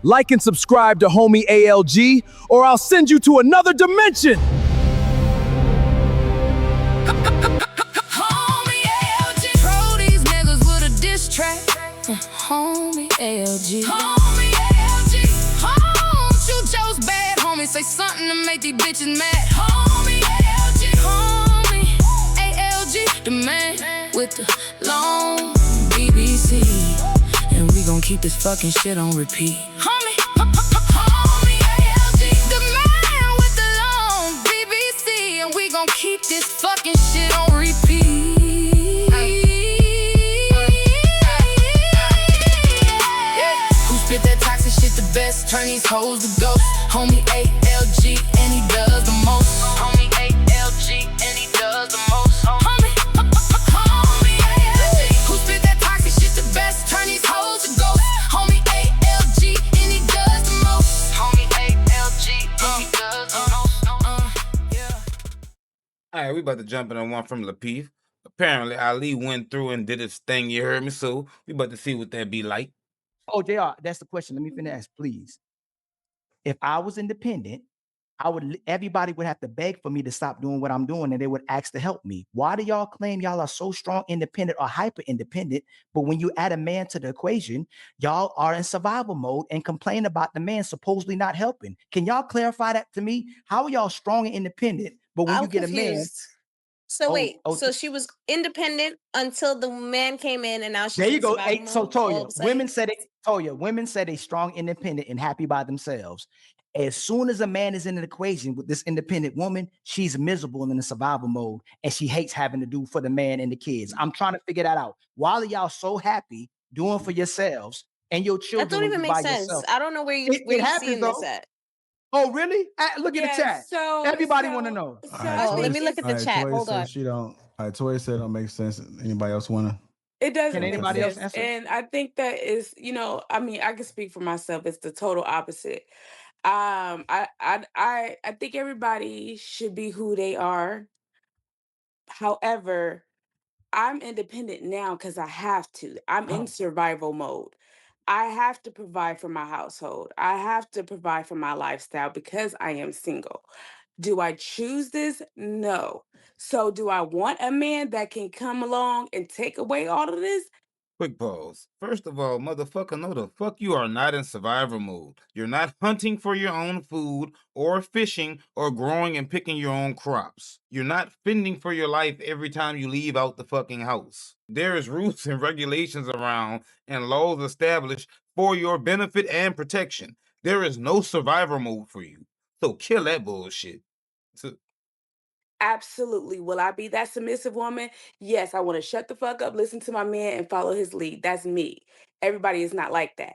Like and subscribe to Homie ALG, or I'll send you to another dimension. Homie ALG. Throw these niggas with a diss track. Homie ALG. Homie ALG. Home, shoot Joe's bad. Homie, say something to make these bitches mad. Homie ALG. Homie ALG. The man with the long BBC. And we gon' keep this fucking shit on repeat. Homie ALG. The man with the long BBC. And we gon' keep this fucking shit on repeat. Who spit that toxic shit the best? Turn these hoes to ghosts. Homie ALG, and he does the most. Homie ALG, and he does the most. Homie ALG. Who spit that toxic shit the best? Turn these hoes to ghosts. Homie ALG, and he does the most. Homie ALG, and he does the most. Yeah. All right, we about to jump in on one from Lapeef. Apparently, Ali went through and did his thing, you heard me? So we about to see what that be like. Oh, JR, that's the question. Let me finish, please. If I was independent, everybody would have to beg for me to stop doing what I'm doing, and they would ask to help me. Why do y'all claim y'all are so strong, independent, or hyper independent? But when you add a man to the equation, y'all are in survival mode and complain about the man supposedly not helping. Can y'all clarify that to me? How are y'all strong and independent, but when I'm you get confused. a man? So wait, so she was independent until the man came in, and now she's There you in go. survival Hey, so mode all of a Toya, sudden? women said they strong, independent, and happy by themselves. As soon as a man is in an equation with this independent woman, she's miserable and in a survival mode, and she hates having to do for the man and the kids. I'm trying to figure that out. Why are y'all so happy doing for yourselves and your That children don't when even you make by sense. yourself? I don't know where It you're happens seeing this though. at. Oh, really? Look at the chat. Everybody want to know. Let me look at the chat. Hold on. She don't. Toya said it don't make sense. Anybody else wanna? It doesn't Can make anybody else sense. answer? And I think that is, I mean, I can speak for myself. It's the total opposite. I think everybody should be who they are. However, I'm independent now because I have to. I'm in survival mode. I have to provide for my household. I have to provide for my lifestyle because I am single. Do I choose this? No. So, do I want a man that can come along and take away all of this? Quick pause. First of all, motherfucker, no the fuck you are not in survival mode. You're not hunting for your own food or fishing or growing and picking your own crops. You're not fending for your life every time you leave out the fucking house. There is rules and regulations around and laws established for your benefit and protection. There is no survival mode for you. So kill that bullshit. Absolutely. Will I be that submissive woman? Yes, I want to shut the fuck up, listen to my man, and follow his lead. That's me. Everybody is not like that.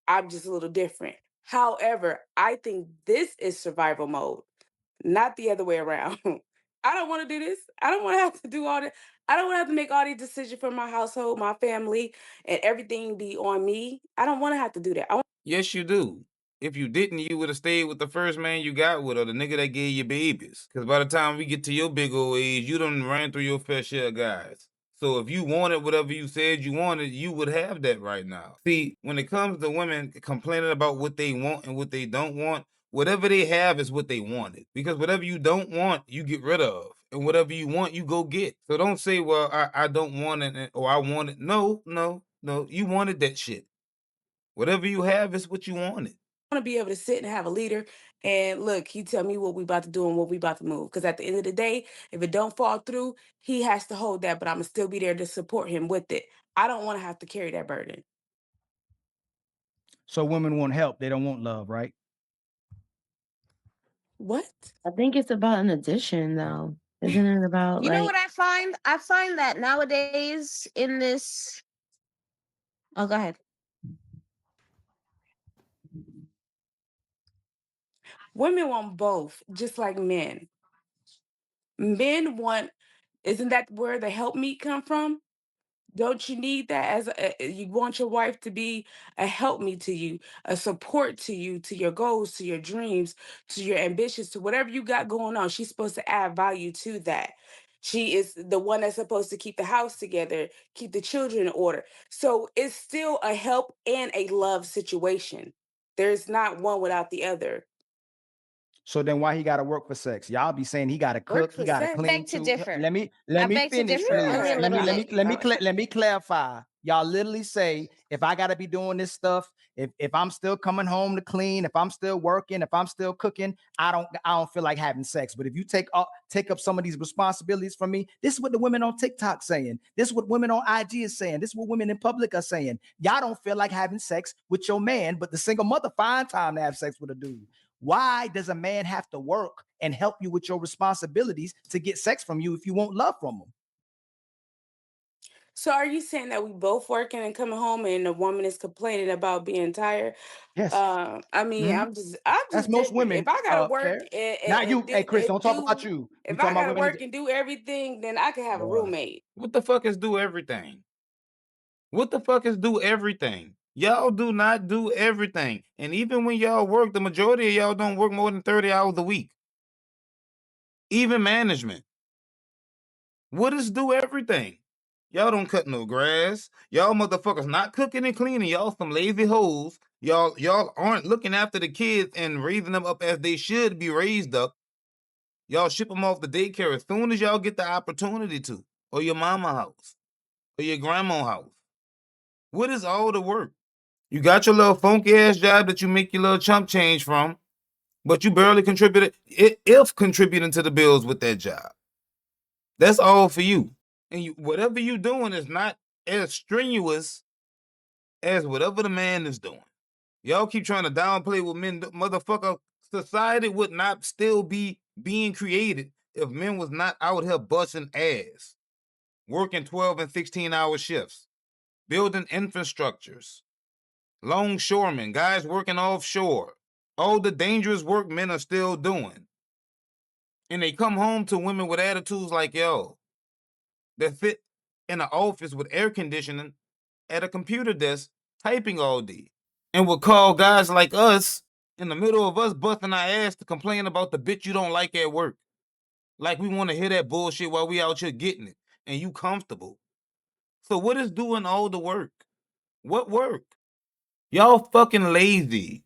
I'm just a little different. However, I think this is survival mode, not the other way around. I don't want to do this. I don't want to have to do all this. I don't want to have to make all these decisions for my household, my family, and everything be on me. I don't want to have to do that. Yes, you do. If you didn't, you would have stayed with the first man you got with or the nigga that gave you babies. Because by the time we get to your big old age, you done ran through your fair share of guys. So if you wanted whatever you said you wanted, you would have that right now. See, when it comes to women complaining about what they want and what they don't want, whatever they have is what they wanted. Because whatever you don't want, you get rid of. And whatever you want, you go get. So don't say, well, I don't want it or I want it. No, no, no. You wanted that shit. Whatever you have is what you wanted. I want to be able to sit and have a leader and look, he tell me what we about to do and what we about to move. Because at the end of the day, if it don't fall through, he has to hold that, but I'm gonna still be there to support him with it. I don't want to have to carry that burden. So women want help. They don't want love, right? What? I think it's about an addition, though. Isn't it about You know like? what I find? I find that nowadays in this. Oh, go ahead. Women want both, just like men. Men want, isn't that where the help meet come from? Don't you need that as you want your wife to be a help me to you, a support to you, to your goals, to your dreams, to your ambitions, to whatever you got going on. She's supposed to add value to that. She is the one that's supposed to keep the house together, keep the children in order. So it's still a help and a love situation. There's not one without the other. So then why he gotta work for sex? Y'all be saying he gotta Work cook, he for gotta sex? clean Beg to too. differ. Let me I beg to finish, differ please. only a Let me little bit. let me clarify. Y'all literally say if I gotta be doing this stuff, if I'm still coming home to clean, if I'm still working, if I'm still cooking, I don't feel like having sex. But if you take up some of these responsibilities from me, this is what the women on TikTok saying. This is what women on IG is saying. This is what women in public are saying. Y'all don't feel like having sex with your man, but the single mother find time to have sex with a dude. Why does a man have to work and help you with your responsibilities to get sex from you if you want love from him? So are you saying that we both working and coming home and the woman is complaining about being tired? Yes. I mean, Mhm. I'm just That's most different. If women, I gotta work fair. and, Not and you. Hey, do Chris, don't and talk about do you. We if talking I about gotta women. work and do everything, then I can have a Boy. roommate. What the fuck is do everything? What the fuck is do everything? Y'all do not do everything. And even when y'all work, the majority of y'all don't work more than 30 hours a week. Even management. What is do everything? Y'all don't cut no grass. Y'all motherfuckers not cooking and cleaning. Y'all some lazy hoes. Y'all aren't looking after the kids and raising them up as they should be raised up. Y'all ship them off to daycare as soon as y'all get the opportunity to, or your mama house, or your grandma house. What is all the work? You got your little funky ass job that you make your little chump change from, but you barely contributed, if contributing to the bills with that job. That's all for you. And whatever you doing is not as strenuous as whatever the man is doing. Y'all keep trying to downplay what men do. Motherfucker, society would not still be being created if men was not out here busting ass, working 12 and 16-hour shifts, building infrastructures, longshoremen, guys working offshore, all the dangerous work men are still doing. And they come home to women with attitudes like, yo, that sit in an office with air conditioning at a computer desk typing all day, and will call guys like us in the middle of us busting our ass to complain about the bitch you don't like at work. Like we want to hear that bullshit while we out here getting it and you comfortable. So what is doing all the work? What work? Y'all fucking lazy.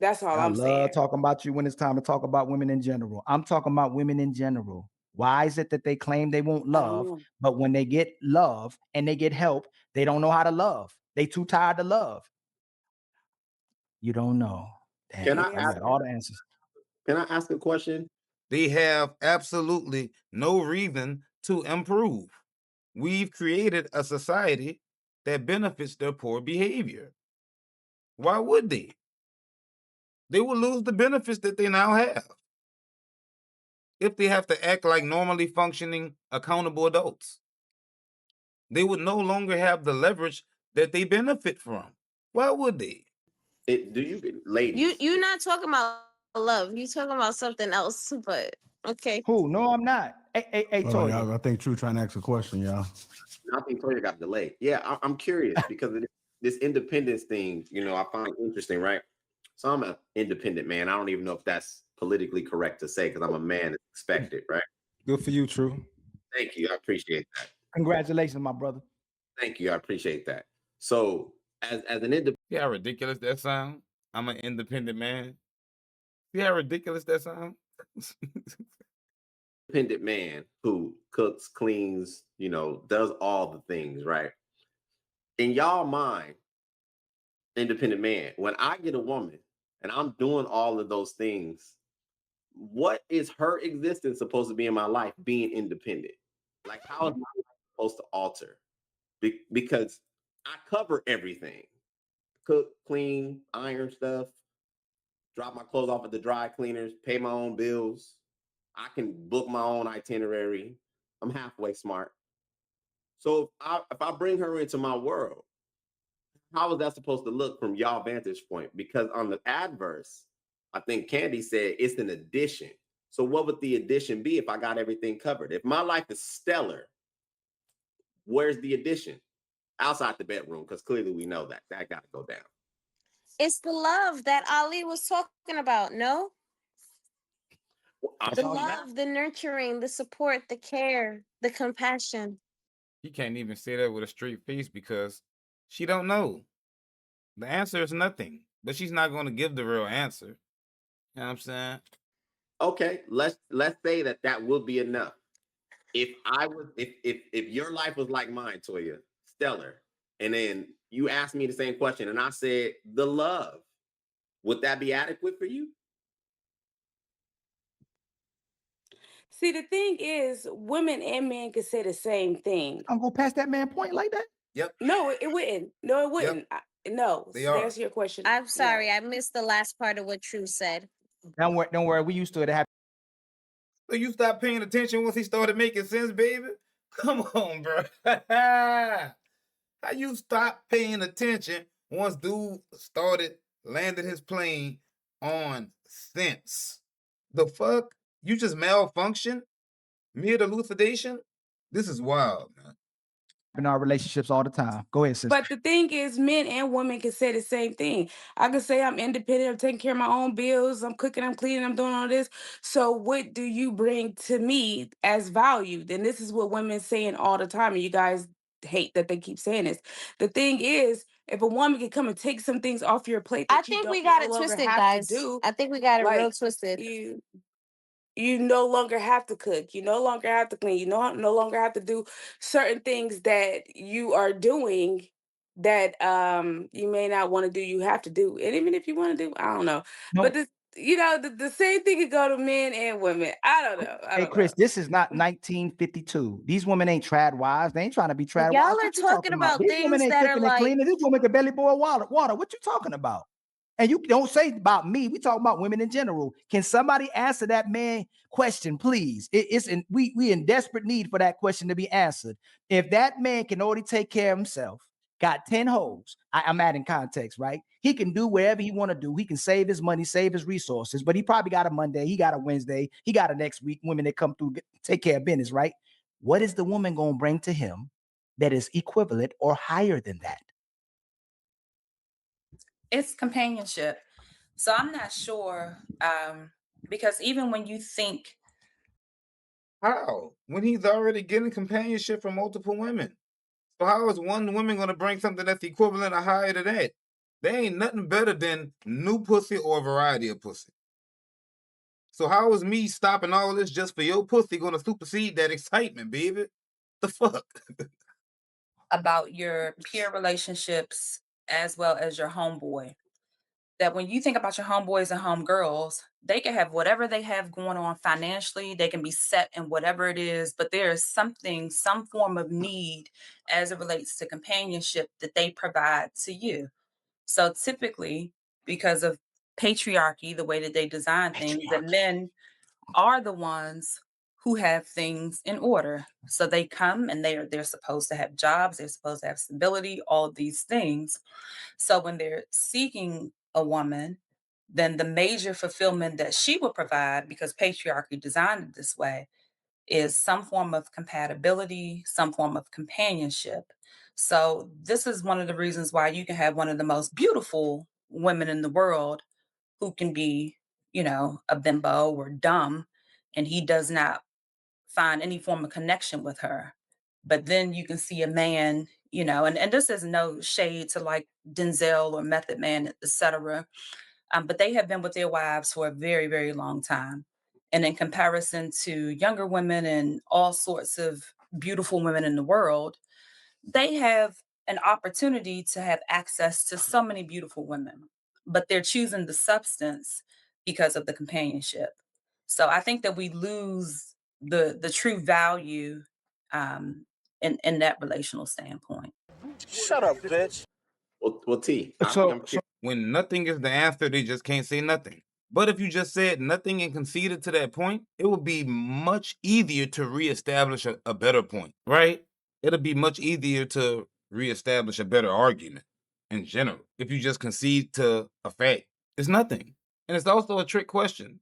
That's all I I'm saying. love talking about you when it's time to talk about women in general. I'm talking about women in general. Why is it that they claim they want I don't love, know. but when they get love and they get help, they don't know how to love? They too tired to love. You don't know. Can Damn, I Maybe you ask? got all the answers. Can I ask a question? They have absolutely no reason to improve. We've created a society that benefits their poor behavior. Why would they? They will lose the benefits that they now have if they have to act like normally functioning, accountable adults. They would no longer have the leverage that they benefit from. Why would they? Do you ladies? You're not talking about love. You talking about something else. But okay. Who? No, I'm not. Hey, Hold on, Toya. y'all. I think True trying to ask a question, y'all. I think Toya got delayed. Yeah, I'm curious because of this independence thing. I find interesting, right? So I'm an independent man. I don't even know if that's politically correct to say because I'm a man. It's expected, right? Good for you, True. Thank you. I appreciate that. Congratulations, my brother. Thank you. I appreciate that. So as an independent See how ridiculous that sounds? I'm an independent man. See how ridiculous that sounds? man who cooks, cleans, does all the things, right? In y'all mind, independent man, when I get a woman and I'm doing all of those things, what is her existence supposed to be in my life being independent? Like, how is my life supposed to alter? Because I cover everything: cook, clean, iron stuff, drop my clothes off at the dry cleaners, pay my own bills. I can book my own itinerary. I'm halfway smart. So if I bring her into my world, how is that supposed to look from y'all vantage point? Because on the adverse, I think Candy said it's an addition. So what would the addition be if I got everything covered? If my life is stellar, where's the addition? Outside the bedroom, because clearly we know that got to go down. It's the love that Ali was talking about, no? That's The all you got? love, the nurturing, the support, the care, the compassion. He can't even say that with a straight face because she don't know. The answer is nothing. but she's not going to give the real answer. You know what I'm saying? Okay, let's say that would be enough. If your life was like mine, Toya, stellar, and then you asked me the same question, and I said the love, would that be adequate for you? See, the thing is, women and men can say the same thing. I'm gonna pass that man point like that. Yep. No, it wouldn't. No, it wouldn't. No, They to are. answer your question. I'm sorry, no. I missed the last part of what True said. Don't worry. We used to it. It happened. So you stopped paying attention once he started making sense, baby? Come on, bro. How you stop paying attention once dude started landing his plane on sense? The fuck? You just malfunction? Mid elucidation? This is wild, man. In our relationships all the time. Go ahead, sister. But the thing is, men and women can say the same thing. I can say I'm independent, I'm taking care of my own bills, I'm cooking, I'm cleaning, I'm doing all this. So what do you bring to me as value? Then this is what women saying all the time, and you guys hate that they keep saying this. The thing is, if a woman can come and take some things off your plate I that you think we don't got no it longer twisted, have guys. to do, I think we got it real like twisted. you no longer have to cook, you no longer have to clean, you no longer have to do certain things that you are doing that you may not want to do, you have to do. And even if you want to do, I don't know. No. But this, the same thing could go to men and women. I don't know. Hey, Chris, this is not 1952. These women ain't trad wives. They ain't trying to be trad Y'all wives. are What you talking about These women things ain't that are cooking and like, cleaning. This woman can barely boil water. What you talking about? And you don't say about me. We talking about women in general. Can somebody answer that man question, please? We in desperate need for that question to be answered. If that man can already take care of himself, got 10 hoes, I'm adding context, right? He can do whatever he want to do. He can save his money, save his resources, but he probably got a Monday, he got a Wednesday, he got a next week, women that come through, take care of business, right? What is the woman going to bring to him that is equivalent or higher than that? It's companionship. So I'm not sure, because even when you think, How? When he's already getting companionship from multiple women. So how is one woman going to bring something that's equivalent or higher to that? There ain't nothing better than new pussy or a variety of pussy. So how is me stopping all this just for your pussy going to supersede that excitement, baby? The fuck? about your peer relationships as well as your homeboy, that when you think about your homeboys and homegirls, they can have whatever they have going on financially, they can be set in whatever it is, but there is something, some form of need as it relates to companionship that they provide to you. So typically, because of patriarchy, the way that they design things, that men are the ones who have things in order. So they come and they're supposed to have jobs, they're supposed to have stability, all of these things. So when they're seeking a woman, then the major fulfillment that she will provide, because patriarchy designed it this way, is some form of compatibility, some form of companionship. So this is one of the reasons why you can have one of the most beautiful women in the world who can be, a bimbo or dumb, and he does not find any form of connection with her. But then you can see a man, and this is no shade to like Denzel or Method Man, etc. But they have been with their wives for a very, very long time. And in comparison to younger women and all sorts of beautiful women in the world, they have an opportunity to have access to so many beautiful women, but they're choosing the substance because of the companionship. So I think that we lose the true value, in that relational standpoint. Shut up, bitch. Well, T, So When nothing is the answer, they just can't say nothing. But if you just said nothing and conceded to that point, it would be much easier to reestablish a better point, right? It'll be much easier to reestablish a better argument in general if you just concede to a fact. It's nothing. And it's also a trick question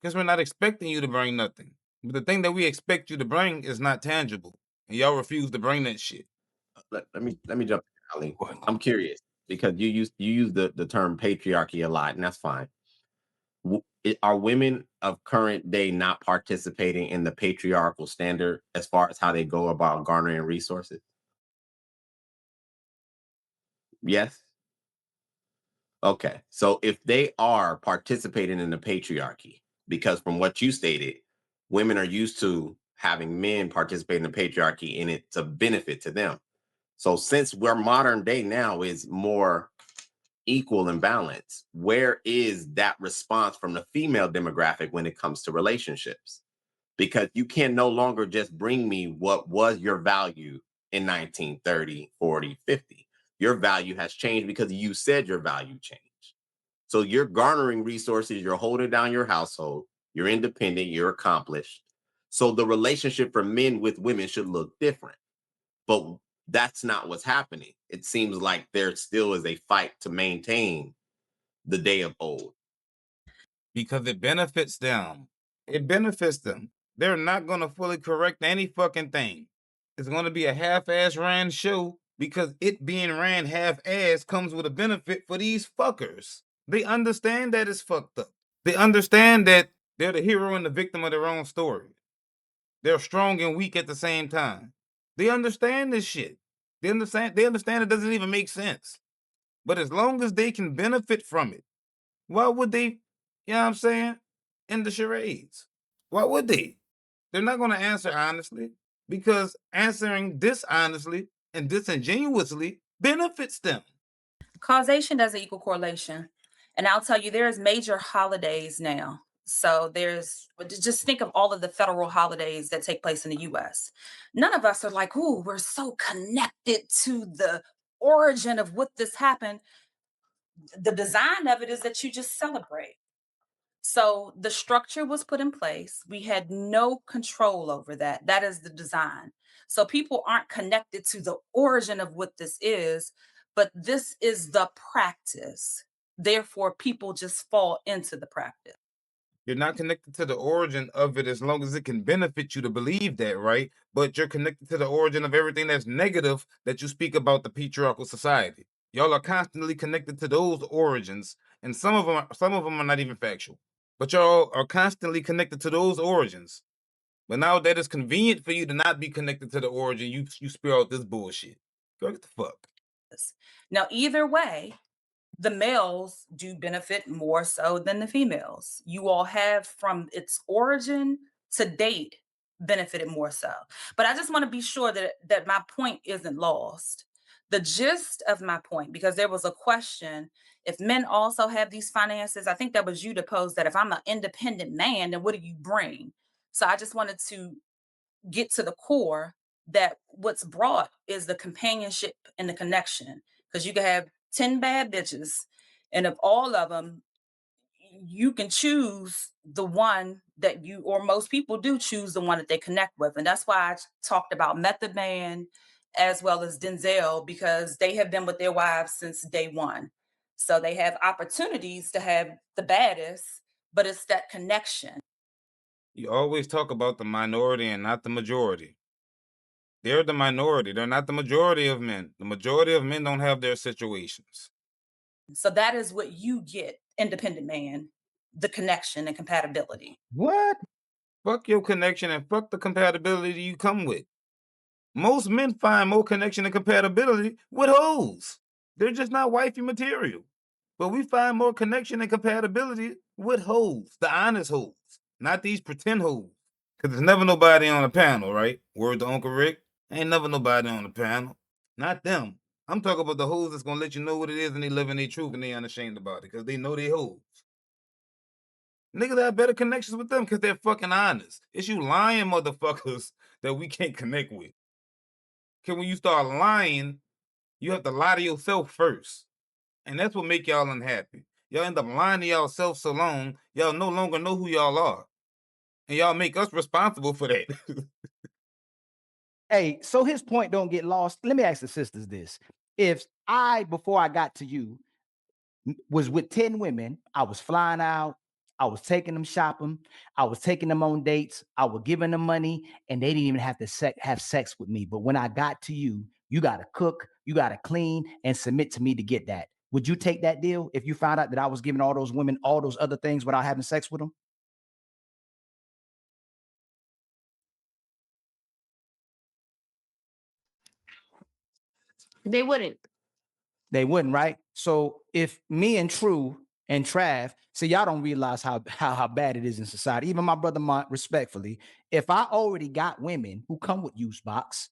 because we're not expecting you to bring nothing. But the thing that we expect you to bring is not tangible. And y'all refuse to bring that shit. let me jump in, Ali. I'm curious because you use the term patriarchy a lot, and that's fine. Are women of current day not participating in the patriarchal standard as far as how they go about garnering resources? Yes. Okay. So if they are participating in the patriarchy, because from what you stated, women are used to having men participate in the patriarchy and it's a benefit to them. So since we're modern day now is more equal and balanced, where is that response from the female demographic when it comes to relationships? Because you can no longer just bring me what was your value in 1930, 40, 50. Your value has changed because you said your value changed. So you're garnering resources, you're holding down your household, you're independent, you're accomplished. So the relationship for men with women should look different. But that's not what's happening. It seems like there still is a fight to maintain the day of old. Because it benefits them. It benefits them. They're not going to fully correct any fucking thing. It's going to be a half-ass ran show because it being ran half-ass comes with a benefit for these fuckers. They understand that it's fucked up. They understand that they're the hero and the victim of their own story. They're strong and weak at the same time. They understand this shit. They understand it doesn't even make sense. But as long as they can benefit from it, why would they, you know what I'm saying, in the charades? Why would they? They're not going to answer honestly because answering dishonestly and disingenuously benefits them. Causation doesn't equal correlation. And I'll tell you, there's major holidays now. So just think of all of the federal holidays that take place in the US. None of us are like, ooh, we're so connected to the origin of what this happened. The design of it is that you just celebrate. So the structure was put in place. We had no control over that. That is the design. So people aren't connected to the origin of what this is, but this is the practice. Therefore, people just fall into the practice. You're not connected to the origin of it as long as it can benefit you to believe that, right? But you're connected to the origin of everything that's negative that you speak about the patriarchal society. Y'all are constantly connected to those origins, and some of them are not even factual. But y'all are constantly connected to those origins. But now that it's convenient for you to not be connected to the origin, you spew out this bullshit. Go get the fuck. Now, either way, the males do benefit more so than the females. You all have from its origin to date benefited more so. But I just want to be sure that my point isn't lost. The gist of my point, because there was a question, if men also have these finances, I think that was you to pose that if I'm an independent man, then what do you bring? So I just wanted to get to the core that what's brought is the companionship and the connection. Because you can have 10 bad bitches, and of all of them, you can choose the one that you, or most people do choose the one that they connect with. And that's why I talked about Method Man as well as Denzel, because they have been with their wives since day one. So they have opportunities to have the baddest, but it's that connection. You always talk about the minority and not the majority. They're the minority. They're not the majority of men. The majority of men don't have their situations. So that is what you get, independent man, the connection and compatibility. What? Fuck your connection and fuck the compatibility you come with. Most men find more connection and compatibility with hoes. They're just not wifey material. But we find more connection and compatibility with hoes, the honest hoes, not these pretend hoes. Because there's never nobody on the panel, right? Word to Uncle Rick. Ain't never nobody on the panel. Not them. I'm talking about the hoes that's going to let you know what it is and they live in their truth and they unashamed about it because they know they hoes. Niggas have better connections with them because they're fucking honest. It's you lying motherfuckers that we can't connect with. Because when you start lying, you have to lie to yourself first. And that's what make y'all unhappy. Y'all end up lying to yourself so long, y'all no longer know who y'all are. And y'all make us responsible for that. Hey, so his point don't get lost. Let me ask the sisters this. If I, before I got to you, was with 10 women, I was flying out, I was taking them shopping, I was taking them on dates, I was giving them money, and they didn't even have to have sex with me. But when I got to you, you got to cook, you got to clean, and submit to me to get that. Would you take that deal if you found out that I was giving all those women all those other things without having sex with them? They wouldn't. They wouldn't, right? So if me and True and Trav, see, y'all don't realize how bad it is in society. Even my brother Mont, respectfully, if I already got women who come with use box,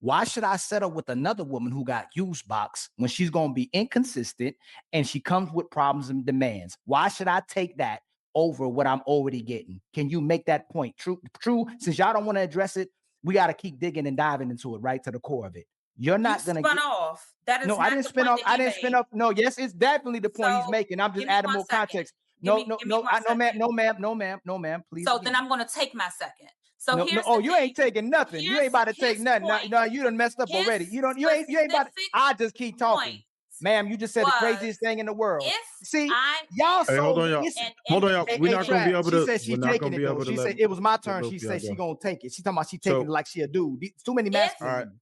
why should I settle with another woman who got use box when she's going to be inconsistent and she comes with problems and demands? Why should I take that over what I'm already getting? Can you make that point? True, since y'all don't want to address it, we got to keep digging and diving into it right to the core of it. You're not going to spun get off. That is no, not I didn't the spin point off. that I he didn't spin made. off. No, yes, it's definitely the point he's So, making. I'm just give me adding 1 more second. context. Give No, me no, 1 no, no, ma'am, second. no, ma'am, no, ma'am, no, ma'am. Please. So again. then I'm going to take my second. So No, no. here's Oh, the you thing. ain't taking nothing. You ain't about to take His nothing. No, point, no, you done messed up his already. You ain't about to. specific I just keep talking. point Ma'am, you just said the was, craziest thing in the world. if See, I y'all Hey, am hold so on, y'all. listen. an Hold on, y'all. Hey, We're independent not gonna be Trav, able she to. said We're she not taking gonna it be though. able to She let said it was my turn. both She of y'all said she go. gonna take it. She talking about she taking So, it like she a dude. Too many if masculine all right. women.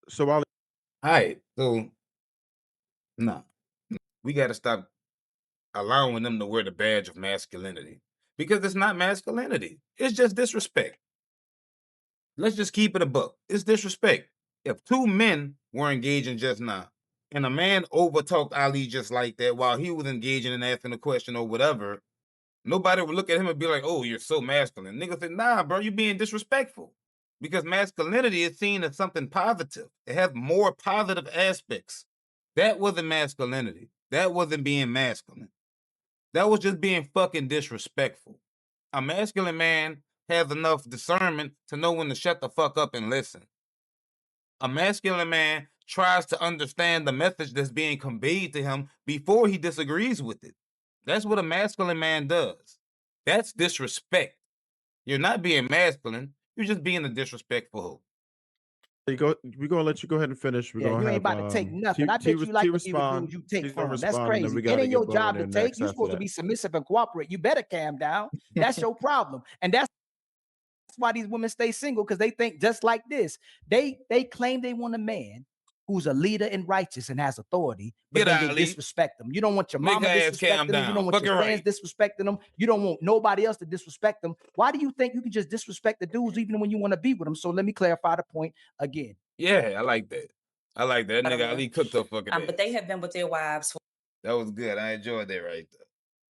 So, All right, so no, we got to stop allowing them to wear the badge of masculinity because it's not masculinity. It's just disrespect. Let's just keep it a buck. It's disrespect. If two men were engaging just now and a man overtalked Ali just like that while he was engaging and asking a question or whatever, nobody would look at him and be like, oh, you're so masculine. Nigga said, nah, bro, you're being disrespectful. Because masculinity is seen as something positive. It has more positive aspects. That wasn't masculinity. That wasn't being masculine. That was just being fucking disrespectful. A masculine man has enough discernment to know when to shut the fuck up and listen. A masculine man tries to understand the message that's being conveyed to him before he disagrees with it. That's what a masculine man does. That's disrespect. You're not being masculine. You're just being a disrespectful hoe. we're gonna let you go ahead and finish. We're Yeah, gonna you ain't have about to take nothing. I bet you T like to be with respond. dudes you take T's gonna from. That's respond, and then we crazy. It gotta ain't get your Bo in job to there take. next You're after supposed to that. be submissive and cooperate. You better calm down. That's your problem. And that's why these women stay single, because they think just like this. They claim they want a man who's a leader and righteous and has authority, but Get then out, they Ali. disrespect them. You don't want your Make mama her ass calm disrespecting them. You don't down. want your Fucking friends right. disrespecting them. You don't want nobody else to disrespect them. Why do you think you can just disrespect the dudes even when you want to be with them? So let me clarify the point again. Yeah, I like that. I like that. That nigga whatever. Ali cooked her fucking ass. But they have been with their wives for That was good. I enjoyed that right there.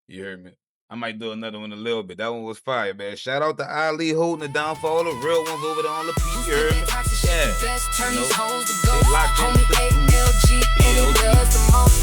You heard me? I might do another one in a little bit. That one was fire, man. Shout out to Ali holding it down for all the real ones over there on Lapeef. You heard me? Yeah. You know, they locked in with the ALG, and he does the most.